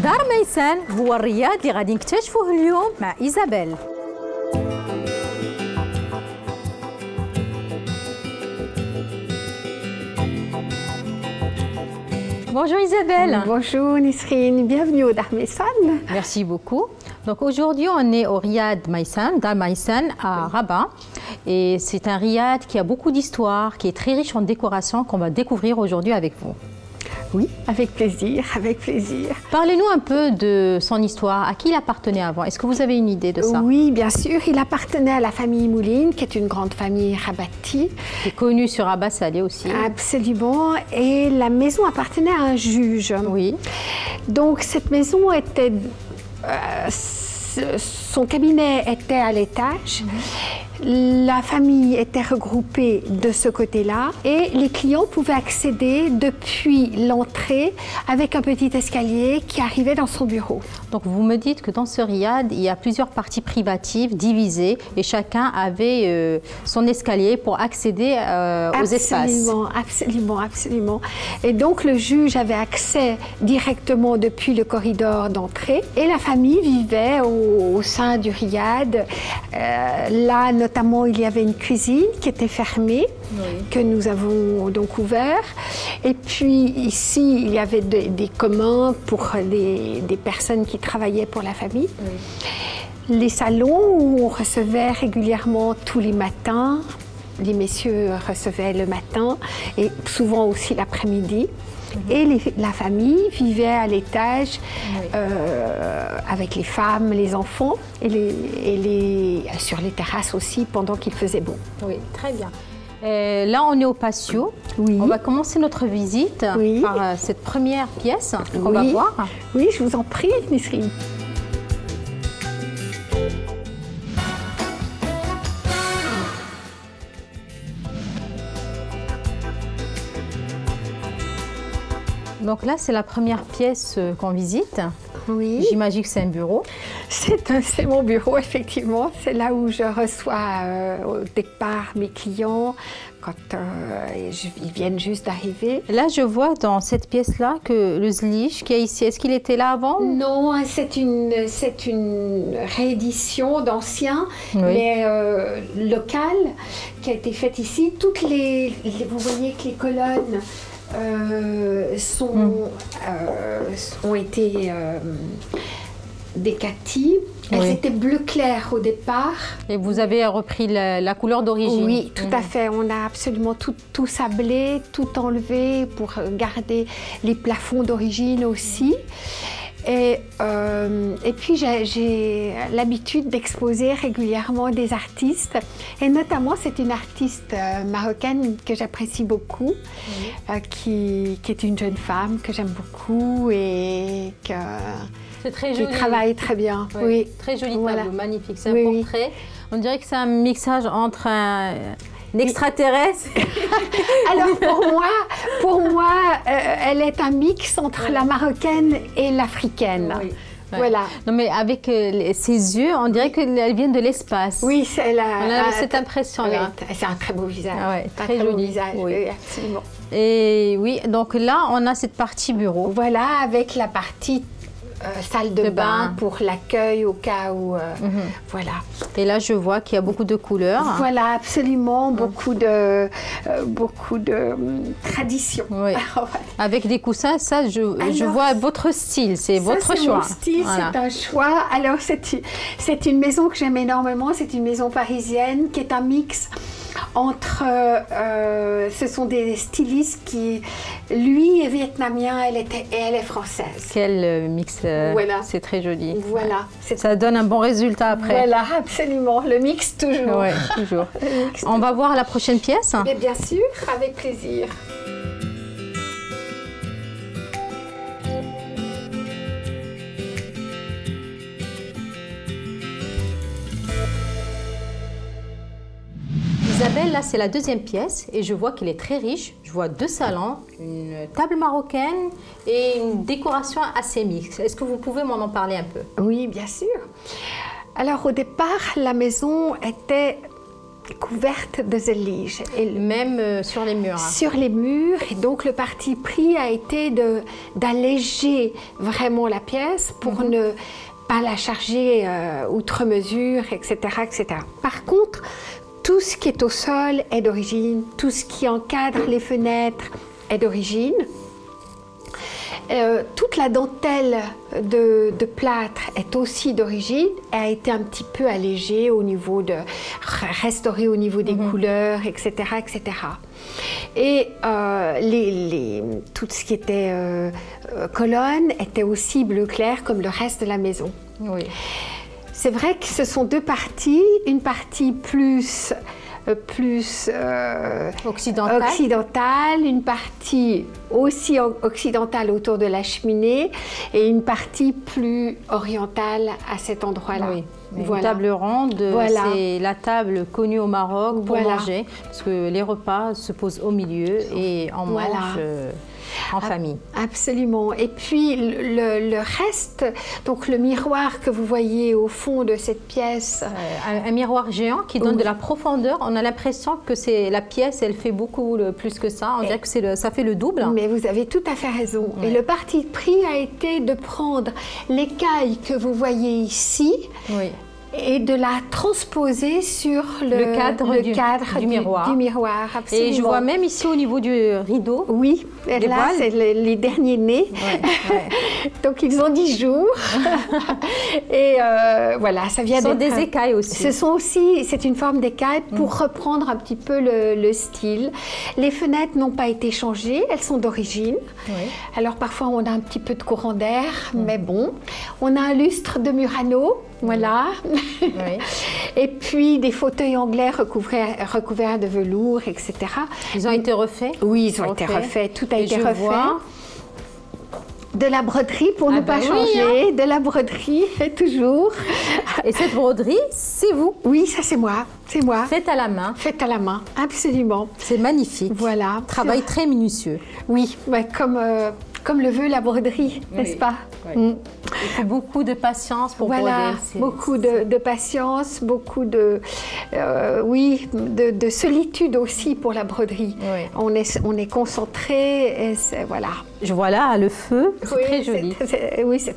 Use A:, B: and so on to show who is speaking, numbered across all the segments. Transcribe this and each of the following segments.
A: دار ميسان هو الرياض اللي غادي نكتشفوه اليوم مع إيزابيل. Bonjour Isabelle.
B: Bonjour Nisrine, bienvenue au Dar Meysan.
A: Merci beaucoup. Donc aujourd'hui on est au riad Meysan, Dar Meysan à Rabat. Et c'est un riad qui a beaucoup d'histoire, qui est très riche en décoration qu'on va découvrir aujourd'hui avec vous.
B: Oui, avec plaisir, avec plaisir.
A: Parlez-nous un peu de son histoire. À qui il appartenait avant? Est-ce que vous avez une idée de ça?
B: Oui, bien sûr. Il appartenait à la famille Mouline, qui est une grande famille rabatie.
A: Qui est connue sur Rabat Salé aussi.
B: Absolument. Et la maison appartenait à un juge.
A: Oui.
B: Donc cette maison était... son cabinet était à l'étage. La famille était regroupée de ce côté-là et les clients pouvaient accéder depuis l'entrée avec un petit escalier qui arrivait dans son bureau.
A: Donc vous me dites que dans ce riad, il y a plusieurs parties privatives divisées et chacun avait son escalier pour accéder aux espaces.
B: Absolument, absolument. Et donc le juge avait accès directement depuis le corridor d'entrée et la famille vivait au sein du riad. Là, notamment, il y avait une cuisine qui était fermée, que nous avons donc ouvert. Et puis ici, il y avait des communs pour des personnes qui travaillaient pour la famille. Les salons où on recevait régulièrement tous les matins. Les messieurs recevaient le matin et souvent aussi l'après-midi. Et la famille vivait à l'étage avec les femmes, les enfants et sur les terrasses aussi pendant qu'il faisait beau.
A: Oui, très bien. Là, on est au patio.
B: Oui.
A: On va commencer notre visite par cette première pièce qu'on va voir.
B: Oui, je vous en prie, Nisrine.
A: Donc là, c'est la première pièce qu'on visite.
B: Oui.
A: J'imagine que c'est un bureau.
B: C'est mon bureau, effectivement. C'est là où je reçois au départ mes clients quand ils viennent juste d'arriver.
A: Là, je vois dans cette pièce-là que le Zlich qui est ici, est-ce qu'il était là avant?
B: Non, c'est une réédition d'ancien, mais local, qui a été faite ici. Vous voyez que les colonnes ont été décaties. Elles étaient bleu clair au départ.
A: Et vous avez repris la couleur d'origine?
B: Oui, tout à fait. On a absolument tout sablé, tout enlevé pour garder les plafonds d'origine aussi. Et puis j'ai l'habitude d'exposer régulièrement des artistes. Et notamment, c'est une artiste marocaine que j'apprécie beaucoup, qui est une jeune femme que j'aime beaucoup et qui travaille très bien.
A: Oui. Très joli tableau, magnifique. C'est un portrait. On dirait que c'est un mixage entre un extraterrestre.
B: Alors pour moi, elle est un mix entre la marocaine et l'africaine. Oui. Voilà.
A: Non mais avec ses yeux, on dirait qu'elle vient de l'espace.
B: Oui, c'est
A: on a cette impression-là.
B: C'est un très beau visage.
A: Très joli visage.
B: Oui, absolument.
A: Et oui, donc là, on a cette partie bureau.
B: Voilà, avec la partie salle de bain pour l'accueil au cas où, voilà.
A: Et là, je vois qu'il y a beaucoup de couleurs.
B: Voilà, absolument, beaucoup de traditions.
A: Oui. Avec des coussins, ça, je vois votre style, c'est votre choix.
B: C'est mon style, c'est un choix. Alors, c'est une maison que j'aime énormément, c'est une maison parisienne qui est un mix entre, ce sont des stylistes qui, lui est vietnamien, elle est française.
A: Quel mix,
B: voilà.
A: C'est très joli.
B: Voilà.
A: Ça donne un bon résultat après.
B: Voilà, absolument, le mix toujours.
A: Oui, toujours. On va voir la prochaine pièce?
B: Mais bien sûr, avec plaisir.
A: Isabelle, là c'est la deuxième pièce et je vois qu'elle est très riche. Je vois 2 salons, une table marocaine et une décoration assez mixte. Est-ce que vous pouvez m'en parler un peu?
B: Oui, bien sûr. Alors au départ, la maison était couverte de zellige. Et
A: même sur les murs.
B: Sur les murs. Et donc le parti pris a été d'alléger vraiment la pièce pour ne pas la charger outre mesure, etc., etc. Par contre, tout ce qui est au sol est d'origine, tout ce qui encadre les fenêtres est d'origine. Toute la dentelle de plâtre est aussi d'origine et a été un petit peu allégée au niveau restaurée au niveau des couleurs, etc., etc. Et tout ce qui était colonne était aussi bleu clair comme le reste de la maison.
A: Oui.
B: C'est vrai que ce sont deux parties, une partie plus occidentale, une partie aussi occidentale autour de la cheminée et une partie plus orientale à cet endroit-là.
A: Oui. Une table ronde, c'est la table connue au Maroc pour manger, parce que les repas se posent au milieu et on mange en famille.
B: Absolument. Et puis le reste, donc le miroir que vous voyez au fond de cette pièce.
A: Un miroir géant qui donne de la profondeur. On a l'impression que la pièce, elle fait beaucoup plus que ça. On dirait que ça fait le double.
B: Mais vous avez tout à fait raison. Et le parti pris a été de prendre l'écaille que vous voyez ici.
A: Oui.
B: Et de la transposer sur le cadre du miroir. Absolument.
A: Et je vois même ici au niveau du rideau.
B: Oui, et là c'est les derniers nés. Ouais. Donc ils ont 10 jours. Et voilà, ça vient d'être...
A: Ce sont des écailles aussi.
B: C'est une forme d'écaille pour reprendre un petit peu le style. Les fenêtres n'ont pas été changées, elles sont d'origine. Oui. Alors parfois on a un petit peu de courant d'air, mais bon. On a un lustre de Murano. Voilà. Oui. Et puis des fauteuils anglais recouverts de velours, etc.
A: Ils ont été refaits?
B: Oui, ils ont été refaits. Tout a été refait. De la broderie pour ne pas changer. De la broderie, toujours.
A: Et cette broderie, c'est vous?
B: Oui, ça c'est moi. C'est moi.
A: Faite à la main.
B: Faite à la main, absolument.
A: C'est magnifique.
B: Voilà.
A: Travail très minutieux.
B: Oui, comme le veut la broderie, n'est-ce pas?
A: Oui. Il faut beaucoup de patience pour broder.
B: Beaucoup de patience, beaucoup de solitude aussi pour la broderie. Oui. On est concentré et voilà.
A: Je vois là le feu, c'est très joli.
B: Oui, c'est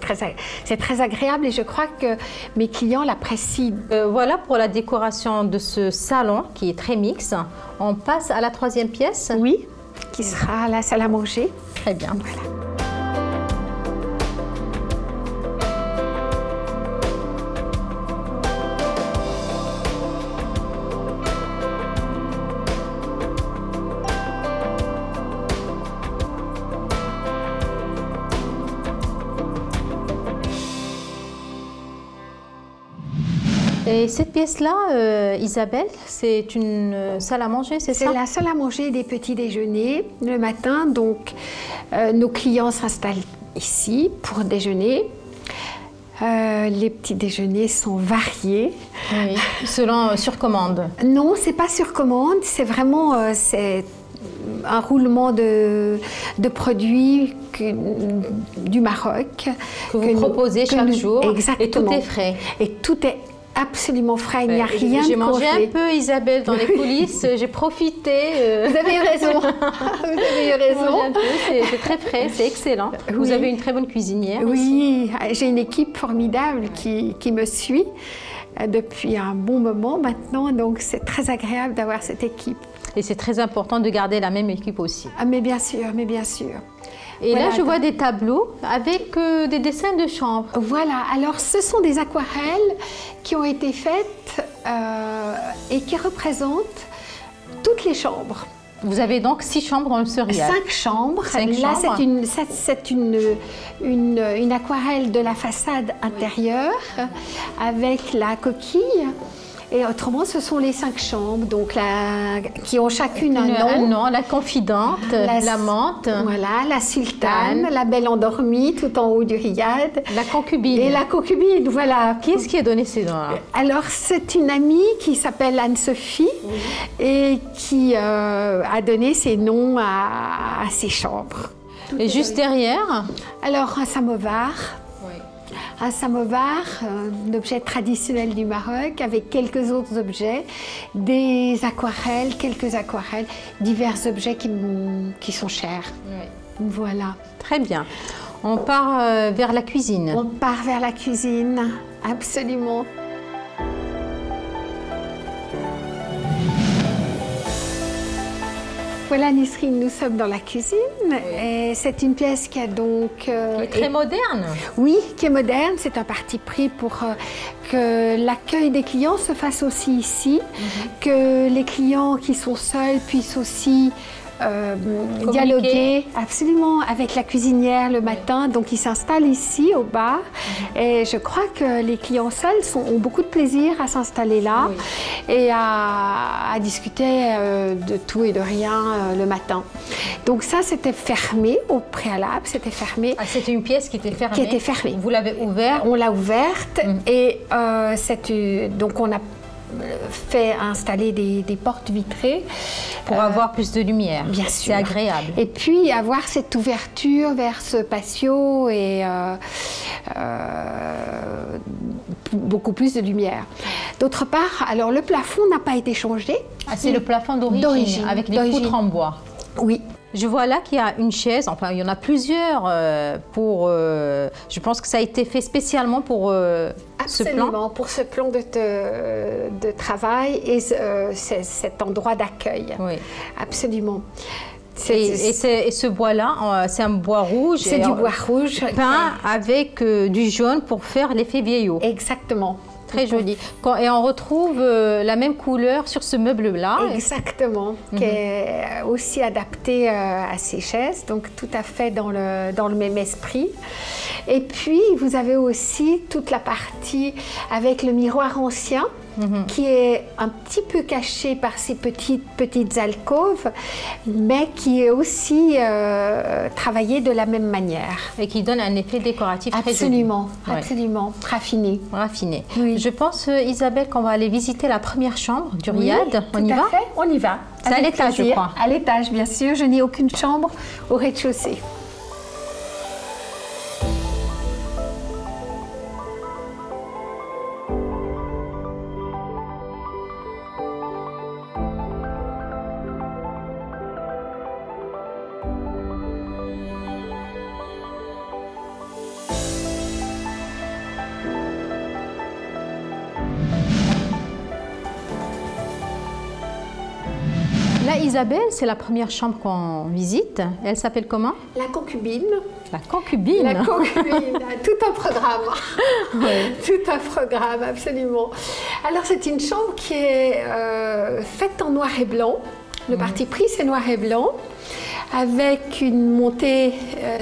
B: très agréable et je crois que mes clients l'apprécient.
A: Voilà pour la décoration de ce salon qui est très mixte. On passe à la troisième pièce.
B: Oui, qui sera la salle à manger.
A: Très bien.
B: Voilà.
A: Et cette pièce-là, Isabelle, c'est une salle à manger, c'est ça?
B: C'est la salle à manger des petits déjeuners le matin. Donc, nos clients s'installent ici pour déjeuner. Les petits déjeuners sont variés.
A: Oui, sur commande?
B: Non, c'est pas sur commande. C'est vraiment un roulement de produits du Maroc.
A: Que vous proposez chaque jour.
B: Exactement.
A: Et tout est frais.
B: Et tout est absolument frais, il n'y a rien de
A: J'ai mangé
B: congelé.
A: un peu, Isabelle, dans les coulisses, j'ai profité.
B: Vous avez eu raison. Vous avez eu raison.
A: C'est très frais, c'est excellent. Oui. Vous avez une très bonne cuisinière.
B: Oui, j'ai une équipe formidable qui me suit depuis un bon moment maintenant, donc c'est très agréable d'avoir cette équipe.
A: Et c'est très important de garder la même équipe aussi.
B: Ah, mais bien sûr, mais bien sûr.
A: Et voilà, là, je vois des tableaux avec des dessins de chambre.
B: Voilà, alors ce sont des aquarelles qui ont été faites et qui représentent toutes les chambres.
A: Vous avez donc 6 chambres dans ce riad.
B: 5 chambres. Là, c'est une aquarelle de la façade intérieure avec la coquille. Et autrement, ce sont les 5 chambres, donc qui ont chacune un nom.
A: La confidente, l'amante.
B: Voilà, la sultane, la belle endormie tout en haut du riad.
A: La concubine.
B: Et la concubine, voilà.
A: Qui est-ce qui a donné ces noms-là?
B: Alors, c'est une amie qui s'appelle Anne-Sophie et qui a donné ces noms à ces chambres.
A: Et juste derrière?
B: Alors, un samovar. Un samovar, un objet traditionnel du Maroc, avec quelques autres objets, des aquarelles, quelques aquarelles, divers objets qui sont chers. Oui. Voilà.
A: Très bien. On part vers la cuisine.
B: On part vers la cuisine, absolument. Voilà Nisrine, nous sommes dans la cuisine. Et c'est une pièce qui a donc...
A: qui est très moderne.
B: Oui, qui est moderne. C'est un parti pris pour que l'accueil des clients se fasse aussi ici, que les clients qui sont seuls puissent aussi dialoguer absolument avec la cuisinière le matin. Donc ils s'installent ici au bar et je crois que les clients seuls ont beaucoup de plaisir à s'installer là et à discuter de tout et de rien le matin. Donc ça c'était fermé au préalable, c'était fermé.
A: Ah, c'était une pièce qui était fermée.
B: Qui était fermée.
A: Vous l'avez ouverte?
B: On l'a ouverte et donc on a fait installer des portes vitrées.
A: Pour avoir plus de lumière.
B: Bien sûr.
A: C'est agréable.
B: Et puis avoir cette ouverture vers ce patio et beaucoup plus de lumière. D'autre part, alors le plafond n'a pas été changé.
A: Ah, c'est le plafond d'origine avec des poutres en bois.
B: Oui.
A: Je vois là qu'il y a une chaise, enfin il y en a plusieurs je pense que ça a été fait spécialement pour ce plan.
B: Absolument, pour ce plan de travail et cet endroit d'accueil.
A: Oui.
B: Absolument.
A: Et ce bois-là, c'est un bois rouge.
B: C'est du bois rouge.
A: Peint avec du jaune pour faire l'effet vieillot.
B: Exactement.
A: Très joli. Et on retrouve la même couleur sur ce meuble-là.
B: Exactement, qui est aussi adapté à ces chaises, donc tout à fait dans le même esprit. Et puis, vous avez aussi toute la partie avec le miroir ancien, qui est un petit peu caché par ces petites alcôves, mais qui est aussi travaillé de la même manière.
A: Et qui donne un effet décoratif très joli.
B: Absolument, absolument, raffiné.
A: Raffiné.
B: Oui.
A: Je pense, Isabelle, qu'on va aller visiter la première chambre du riad. On y va?
B: Tout à fait, on y va.
A: C'est à l'étage, je crois.
B: À l'étage, bien sûr. Je n'ai aucune chambre au rez-de-chaussée.
A: Là, Isabelle, c'est la première chambre qu'on visite. Elle s'appelle comment?
B: La concubine.
A: La concubine.
B: La concubine, tout un programme. Oui. Tout un programme, absolument. Alors, c'est une chambre qui est faite en noir et blanc. Le parti pris, c'est noir et blanc, avec une montée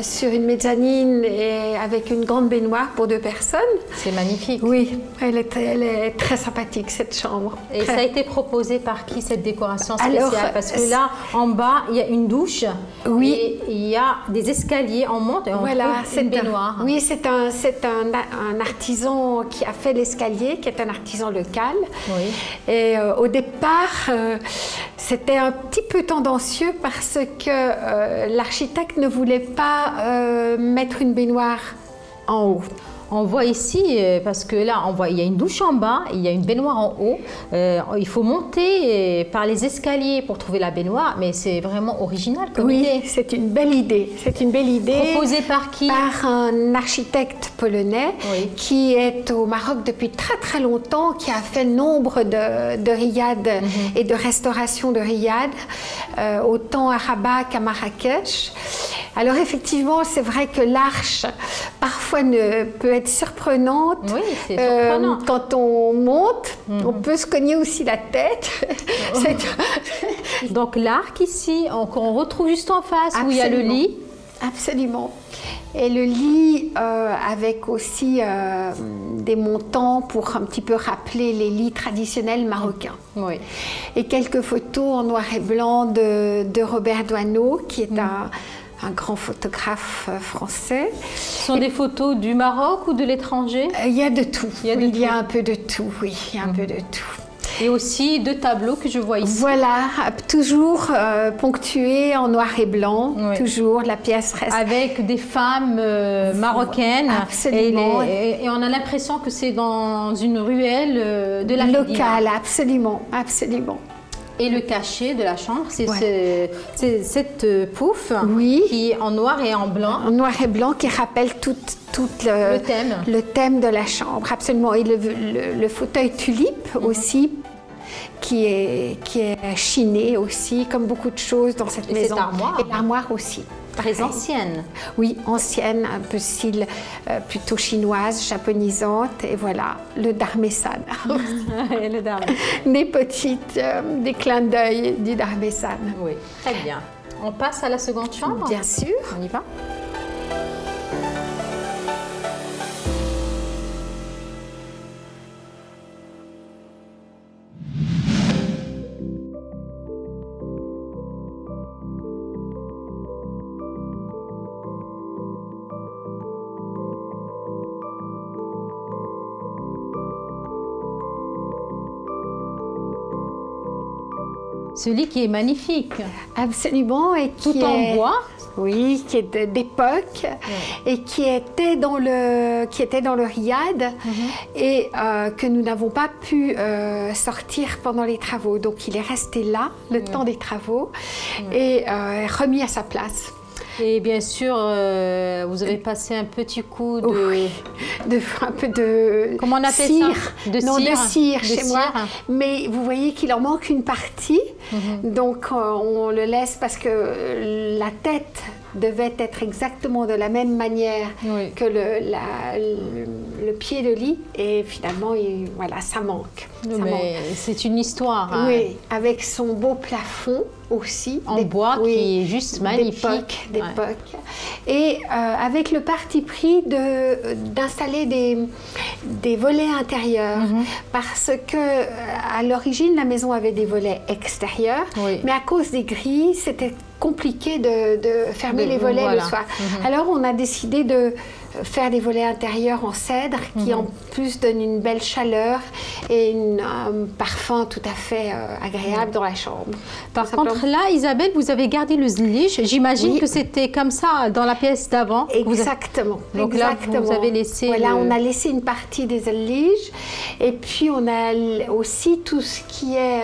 B: sur une mezzanine et avec une grande baignoire pour 2 personnes.
A: C'est magnifique.
B: Oui, elle est très sympathique, cette chambre.
A: Et ça a été proposé par qui, cette décoration spéciale? Parce que là, en bas, il y a une douche.
B: Oui.
A: Et il y a des escaliers, on monte et on trouve une baignoire.
B: Oui, c'est un artisan qui a fait l'escalier, qui est un artisan local.
A: Oui.
B: Et au départ, c'était un petit peu tendancieux parce que l'architecte ne voulait pas mettre une baignoire en haut.
A: On voit ici, parce que là, on voit, il y a une douche en bas, il y a une baignoire en haut. Il faut monter par les escaliers pour trouver la baignoire, mais c'est vraiment original comme idée.
B: Oui, c'est une belle idée. C'est une belle idée.
A: Proposée par qui?
B: Par un architecte polonais qui est au Maroc depuis très très longtemps, qui a fait nombre de riad et de restauration de riad, autant à Rabat qu'à Marrakech. Alors effectivement, c'est vrai que l'arche parfois peut être surprenante.
A: Oui, c'est surprenant.
B: Quand on monte, on peut se cogner aussi la tête.
A: Donc l'arc ici, qu'on retrouve juste en face, où il y a le lit.
B: Absolument. Et le lit avec aussi des montants pour un petit peu rappeler les lits traditionnels marocains.
A: Oui.
B: Et quelques photos en noir et blanc de Robert Doisneau, qui est un grand photographe français.
A: Ce sont des photos du Maroc ou de l'étranger?
B: Il y a de tout.
A: Il y a
B: un peu de tout, oui. Il y a un peu de tout.
A: Et aussi 2 tableaux que je vois ici.
B: Voilà, toujours ponctués en noir et blanc,
A: Oui.
B: toujours, la pièce reste...
A: Avec des femmes marocaines.
B: Absolument.
A: Et on a l'impression que c'est dans une ruelle de la Médina.
B: Locale, absolument, absolument.
A: Et le cachet de la chambre, c'est
B: Ouais.
A: cette pouffe
B: Oui.
A: qui est en noir et en blanc.
B: En noir et blanc qui rappelle tout
A: Le thème
B: de la chambre, absolument. Et le fauteuil tulipe aussi, qui est chiné aussi, comme beaucoup de choses dans cette maison.
A: Cette armoire.
B: Et l'armoire aussi.
A: très
B: Pareil.
A: ancienne.
B: Oui, ancienne, un peu style plutôt chinoise, japonisante. Et voilà, le Dharmesan.
A: Le dame.
B: Des clins d'œil du Dharmesan.
A: Oui, très bien. On passe à la seconde chambre.
B: Bien sûr.
A: On y va. Ce lit qui est magnifique.
B: Absolument. Et
A: Tout
B: qui
A: en
B: est...
A: bois.
B: Oui, qui est d'époque et qui était dans le riad et que nous n'avons pas pu sortir pendant les travaux. Donc il est resté là le temps des travaux et remis à sa place.
A: Et bien sûr, vous avez passé un petit coup de...
B: Oui, un peu de
A: Comment on appelle
B: cire.
A: ça? De
B: Non,
A: cire.
B: de cire
A: De
B: chez
A: cire.
B: moi. Mais vous voyez qu'il en manque une partie. Donc on le laisse parce que la tête devait être exactement de la même manière que le pied de lit. Et finalement, voilà, ça manque. Ça manque.
A: Mais c'est une histoire. Hein.
B: Oui, avec son beau plafond aussi.
A: En bois qui est juste magnifique.
B: D'époque. Et avec le parti pris d'installer des volets intérieurs. Parce que à l'origine, la maison avait des volets extérieurs. Mais à cause des grilles, c'était compliqué de fermer les volets le soir. Alors on a décidé de faire des volets intérieurs en cèdre qui en plus donnent une belle chaleur et un parfum tout à fait agréable dans la chambre.
A: Par contre là, Isabelle, vous avez gardé le zlige. J'imagine que c'était comme ça dans la pièce d'avant.
B: Exactement.
A: Donc
B: exactement.
A: là, vous avez laissé...
B: Voilà, on a laissé une partie des zlige et puis on a aussi tout ce qui est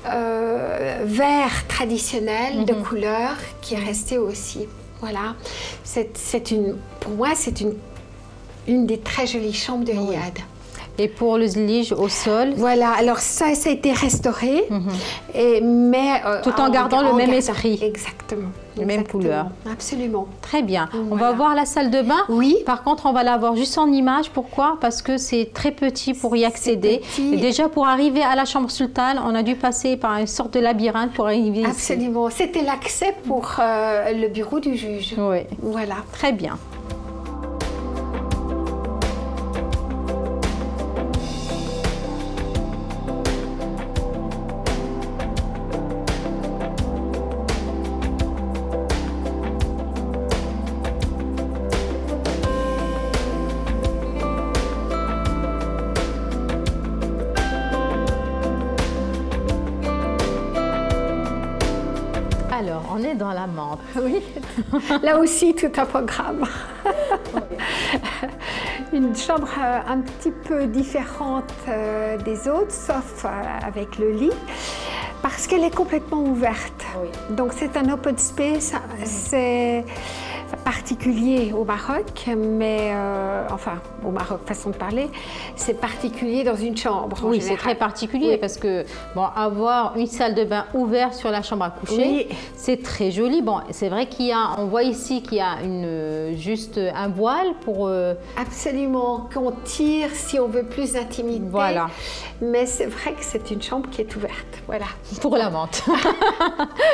B: vert traditionnel de couleur qui est resté aussi. Voilà, pour moi, c'est une des très jolies chambres de riad.
A: Et pour le zlige au sol?
B: Voilà, alors ça a été restauré, mais
A: tout en gardant le même esprit.
B: Exactement.
A: La même couleur.
B: Absolument.
A: Très bien. On va voir la salle de bain.
B: Oui.
A: Par contre, on va la voir juste en image. Pourquoi? Parce que c'est très petit pour y accéder. Et déjà, pour arriver à la chambre sultane, on a dû passer par une sorte de labyrinthe pour arriver ici.
B: Absolument. C'était l'accès pour le bureau du juge.
A: Oui.
B: Voilà.
A: Très bien. Alors, on est dans la menthe.
B: Oui, là aussi, tout un programme. Une chambre un petit peu différente des autres, sauf avec le lit, parce qu'elle est complètement ouverte. Donc, c'est un open space, c'est particulier au Maroc, mais enfin, au Maroc, façon de parler, c'est particulier dans une chambre.
A: Oui, c'est très particulier parce que bon, avoir une salle de bain ouverte sur la chambre à coucher, c'est très joli. Bon, c'est vrai on voit ici qu'il y a juste un voile pour...
B: Absolument, qu'on tire si on veut plus d'intimité.
A: Voilà.
B: Mais c'est vrai que c'est une chambre qui est ouverte. Voilà.
A: Pour la menthe.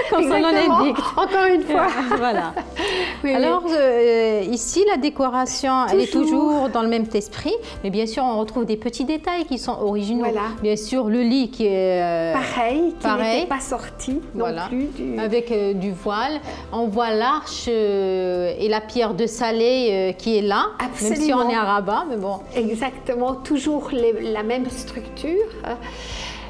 A: Comme son nom l'indique.
B: Encore une fois.
A: Voilà. Alors, ici, la décoration, elle est toujours dans le même esprit. Mais bien sûr, on retrouve des petits détails qui sont originaux.
B: Voilà.
A: Bien sûr, le lit qui est...
B: pareil, qui n'était pas sorti non plus.
A: Avec du voile. On voit l'arche et la pierre de Salé qui est là.
B: Absolument.
A: Même si on est à Rabat, mais bon.
B: Exactement, toujours la même structure.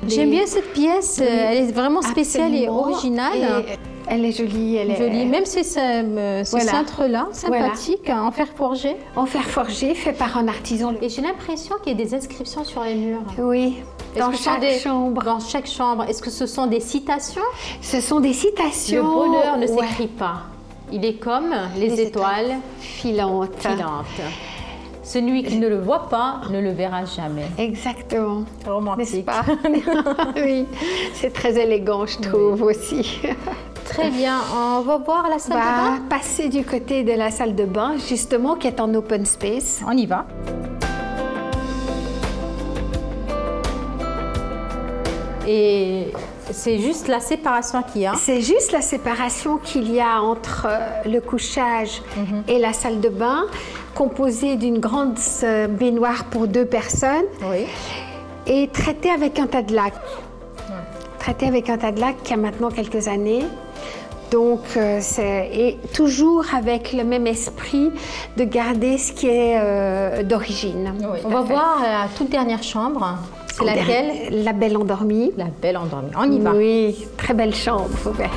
A: J'aime bien cette pièce,
B: Oui,
A: elle est vraiment spéciale et
B: absolument.
A: originale.
B: Et elle est jolie, elle est
A: Jolie, même ces
B: Voilà.
A: cintres-là, sympathiques, en fer forgé.
B: en fer forgé, fait par un artisan.
A: Et j'ai l'impression qu'il y a des inscriptions sur les murs.
B: Oui, dans
A: Est-ce que ce sont
B: chaque chambre.
A: Dans chaque chambre. Est-ce que ce sont des citations?
B: Ce sont des citations.
A: Le bonheur ne
B: Ouais,
A: s'écrit pas. Il est comme les étoiles
B: filantes.
A: filantes. Celui qui ne le voit pas ne le verra jamais.
B: Exactement. N'est-ce
A: Romantique.
B: pas? Oui, c'est très élégant, je trouve aussi.
A: Très bien. On va voir la salle de bain.
B: Passer du côté de la salle de bain, justement, qui est en open space.
A: On y va. Et c'est juste la séparation qu'il y a.
B: C'est juste la séparation qu'il y a entre le couchage et la salle de bain, composée d'une grande baignoire pour 2 personnes
A: Oui.
B: et traitée avec un tas de lac. Traitée avec un tas de lac qui a maintenant quelques années. Donc, et toujours avec le même esprit de garder ce qui est d'origine.
A: Oui. On va voir la toute dernière chambre. C'est laquelle?
B: La belle endormie.
A: La belle endormie. On y va.
B: Oui, très belle chambre, vous verrez.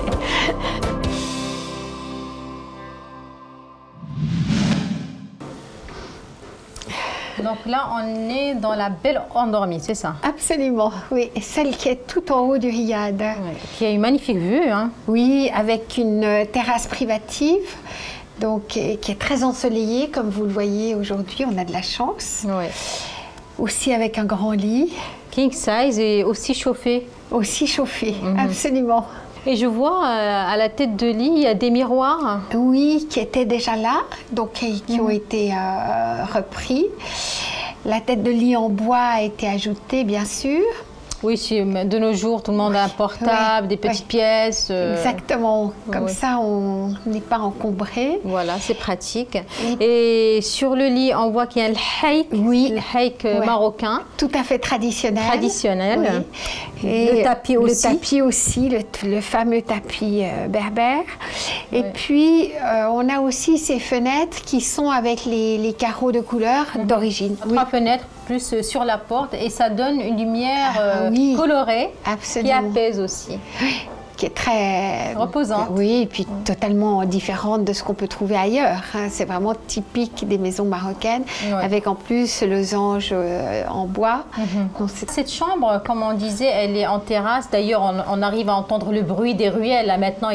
A: Donc là, on est dans la belle endormie, c'est ça?
B: Absolument, oui. Et celle qui est tout en haut du riad.
A: Oui. Qui a une magnifique vue, hein?
B: Oui, avec une terrasse privative, donc qui est très ensoleillée, comme vous le voyez aujourd'hui, on a de la chance.
A: Oui.
B: Aussi avec un grand lit,
A: King size et aussi chauffé.
B: aussi chauffé, absolument.
A: Et je vois à la tête de lit, il y a des miroirs.
B: Oui, qui étaient déjà là, donc qui ont été repris. La tête de lit en bois a été ajoutée, bien sûr.
A: Oui, de nos jours, tout le monde a un portable, des petites pièces.
B: Exactement, comme
A: oui.
B: ça on n'est pas encombré.
A: Voilà, c'est pratique. Et sur le lit, on voit qu'il y a le haïk,
B: Oui.
A: le haïk marocain,
B: Tout à fait traditionnel.
A: traditionnel.
B: Oui. Et
A: Le tapis aussi.
B: Le tapis aussi, le fameux tapis berbère. Et puis, on a aussi ces fenêtres qui sont avec les carreaux de couleur d'origine.
A: 3 fenêtres plus sur la porte et ça donne une lumière
B: oui.
A: colorée
B: Absolument.
A: qui apaise aussi.
B: Qui est très
A: reposante.
B: Oui, et puis totalement différente de ce qu'on peut trouver ailleurs. C'est vraiment typique des maisons marocaines, avec en plus le losange en bois. Donc,
A: cette chambre, comme on disait, elle est en terrasse. D'ailleurs, on arrive à entendre le bruit des ruelles. Là, maintenant,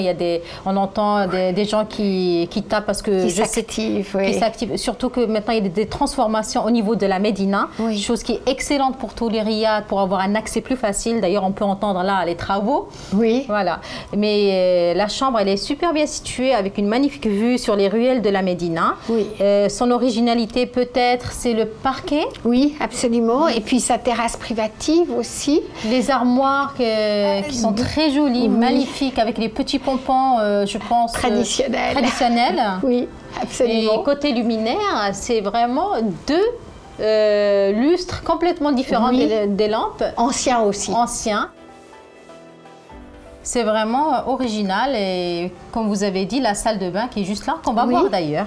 A: on entend des gens qui tapent parce que
B: qui s'activent. Oui.
A: Qui s'activent. Surtout que maintenant, il y a des transformations au niveau de la Médina, chose qui est excellente pour tous les riads, pour avoir un accès plus facile. D'ailleurs, on peut entendre là les travaux.
B: Oui.
A: Voilà. Mais la chambre, elle est super bien située avec une magnifique vue sur les ruelles de la Médina.
B: Oui.
A: Son originalité, peut-être, c'est le parquet.
B: Oui, absolument. Et puis sa terrasse privative aussi.
A: Les armoires qui sont très jolies, magnifiques, avec les petits pompons, je pense, traditionnels.
B: Oui, absolument.
A: Et côté luminaire, c'est vraiment 2 lustres complètement différents des lampes.
B: Anciens aussi.
A: Anciens. C'est vraiment original et comme vous avez dit, la salle de bain qui est juste là, qu'on va voir d'ailleurs.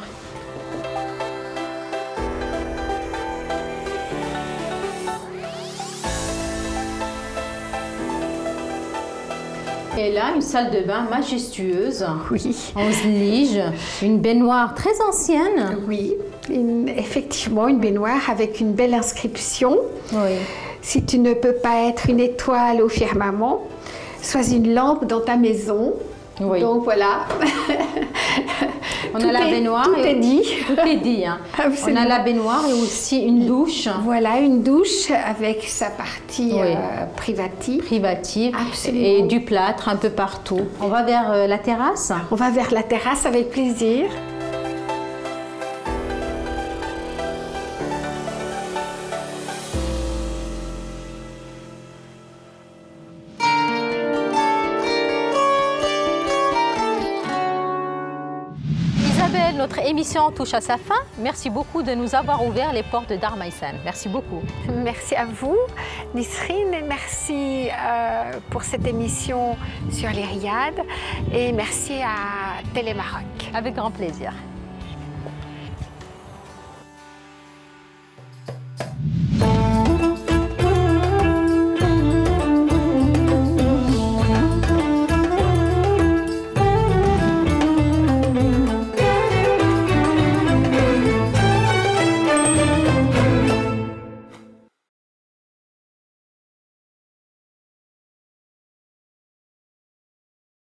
A: Et là, une salle de bain majestueuse, en zlige, une baignoire très ancienne.
B: Oui, effectivement, une baignoire avec une belle inscription.
A: Oui.
B: Si tu ne peux pas être une étoile au firmament, sois une lampe dans ta maison.
A: Oui.
B: Donc voilà.
A: On a la baignoire.
B: Tout est dit.
A: Tout est dit. Hein. On a la baignoire et aussi une douche.
B: Voilà, une douche avec sa partie privative.
A: Absolument. Et du plâtre un peu partout. On va vers la terrasse.
B: On va vers la terrasse avec plaisir.
A: Notre émission touche à sa fin. Merci beaucoup de nous avoir ouvert les portes de Dar Maysan. Merci beaucoup.
B: Merci à vous, Nisrine, et merci pour cette émission sur les riads et merci à Télémaroc.
A: Avec grand plaisir.